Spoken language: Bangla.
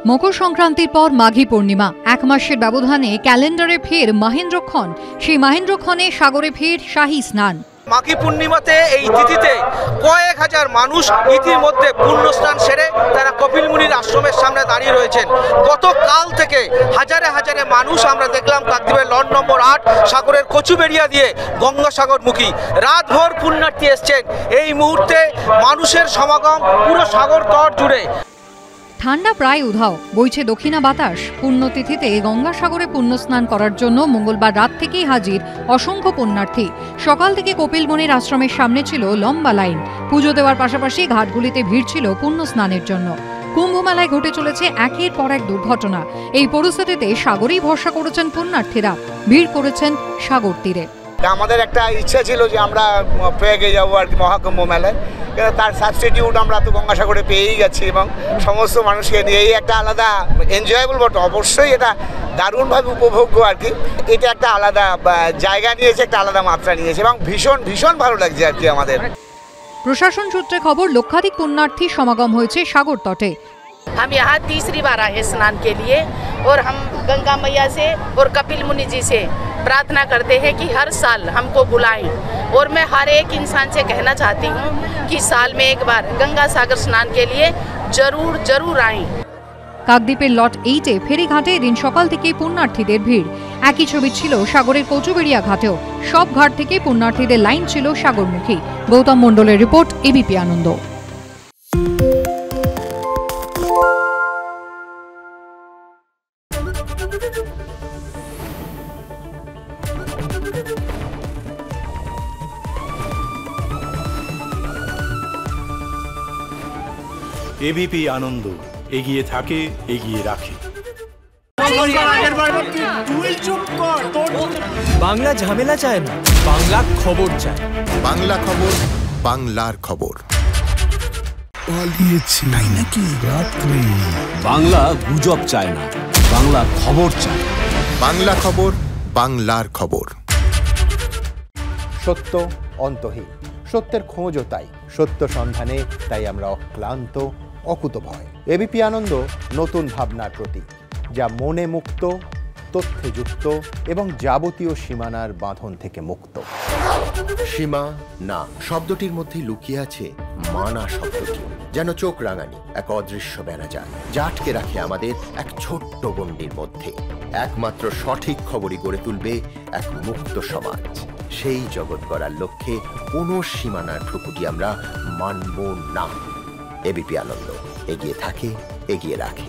মকর সংক্রান্তির পর মাঘী পূর্ণিমা, এক মাসের ব্যবধানে ক্যালেন্ডারে ফের মাহেন্দ্রক্ষণ। সেই মাহেন্দ্রক্ষণে সাগরে ফের শাহী স্নান। মাঘী পূর্ণিমাতে এই তিথিতে কয়েক হাজার মানুষ ইতিমধ্যে পুণ্য স্নান সেরে তারা কপিল মুনির আশ্রমের সামনে দাঁড়িয়ে রয়েছেন। গতকাল থেকে হাজারে হাজারে মানুষ আমরা দেখলাম কাকদ্বীপের লট নম্বর 8 সাগরের কচুবেড়িয়া দিয়ে গঙ্গাসাগরমুখী রাতভর পুণ্যার্থী এসছেন। এই মুহূর্তে মানুষের সমাগম পুরো সাগর তট জুড়ে। ঠান্ডা প্রায় উধাও, বইছে দক্ষিণা বাতাস। পুণ্যতিথিতে গঙ্গাসাগরে পুণ্য স্নান করার জন্য মঙ্গলবার রাত থেকেই হাজির অসংখ্য পুণ্যার্থী। সকাল থেকে কপিল মুনির আশ্রমের সামনে ছিল লম্বা লাইন। পুজো দেওয়ার পাশাপাশি ঘাটগুলিতে ভিড় ছিল পুণ্য স্নানের জন্য। কুম্ভমেলায় ঘটে চলেছে একের পর এক দুর্ঘটনা। এই পরিস্থিতিতে সাগরেই ভরসা করেছেন পুণ্যার্থীরা, ভিড় করেছেন সাগর তীরে। আমাদের একটা ইচ্ছা ছিল যে আমরা প্রয়াগে যাবো আর কি মহাকুম্ভ মেলায়, তার সাবস্টিটিউট আমরা তো গঙ্গাসাগরে পেয়েই গেছি এবং সমস্ত মানুষকে নিয়ে এই একটা আলাদা এনজয়েবল বটে, অবশ্যই এটা দারুণভাবে উপভোগ্য আর কি। এটা একটা আলাদা জায়গা নিয়েছে, একটা আলাদা মাত্রা নিয়েছে এবং ভীষণ ভীষণ ভালো লাগছে আর কি আমাদের। প্রশাসন সূত্রে খবর, লক্ষাধিক পুণ্যার্থী সমাগম হয়েছে সাগর তটে। हम यहाँ तीसरी बार आए स्नान के लिए और हम गंगा मैया से और कपिल मुनि जी से प्रार्थना करते हैं कि हर साल हमको बुलाएं। और मैं हर एक इंसान से कहना चाहती हूँ कि साल में एक बार गंगा सागर स्नान के लिए जरूर जरूर आएं। কাকদ্বীপের লট 8-এ ফেরিঘাটে এদিন সকাল থেকেই পুণ্যার্থীদের ভিড়। একই ছবি ছিল সাগরের কচুবেড়িয়া ঘাটেও। সব ঘাট থেকে পুণ্যার্থীদের লাইন ছিল সাগরমুখী। গৌতম মণ্ডলের রিপোর্ট, এবিপি আনন্দ। এবিপি আনন্দ, এগিয়ে থাকে, এগিয়ে রাখে। বাংলা ঝামেলা চায় না, বাংলা খবর চায়। বাংলা খবর, বাংলার খবর। পালিয়েছি তাই নাকি রাত্রে? বাংলা গুজব চায় না, বাংলা খবর চায়। বাংলা খবর, বাংলার খবর। সত্য অন্তহীন, সত্যের খোঁজও তাই, সত্য সন্ধানে তাই আমরা অক্লান্ত, অকুতভয়। এবিপি আনন্দ নতুন ভাবনার প্রতীক, যা মনে মুক্ত, তথ্যে যুক্ত এবং যাবতীয় সীমানার বাঁধন থেকে মুক্ত। সীমা না শব্দটির মধ্যে লুকিয়ে আছে মানা শব্দটি, যেন চোখ রাঙানি এক অদৃশ্য বেড়াজাল, যা আটকে রাখে আমাদের এক ছোট্ট গণ্ডির মধ্যে। একমাত্র সঠিক খবরই গড়ে তুলবে এক মুক্ত সমাজ। সেই জগৎ গড়ার লক্ষ্যে কোনো সীমানার ঠুকুটি আমরা মানব না। এবিপি আনন্দ, এগিয়ে থাকে, এগিয়ে রাখে।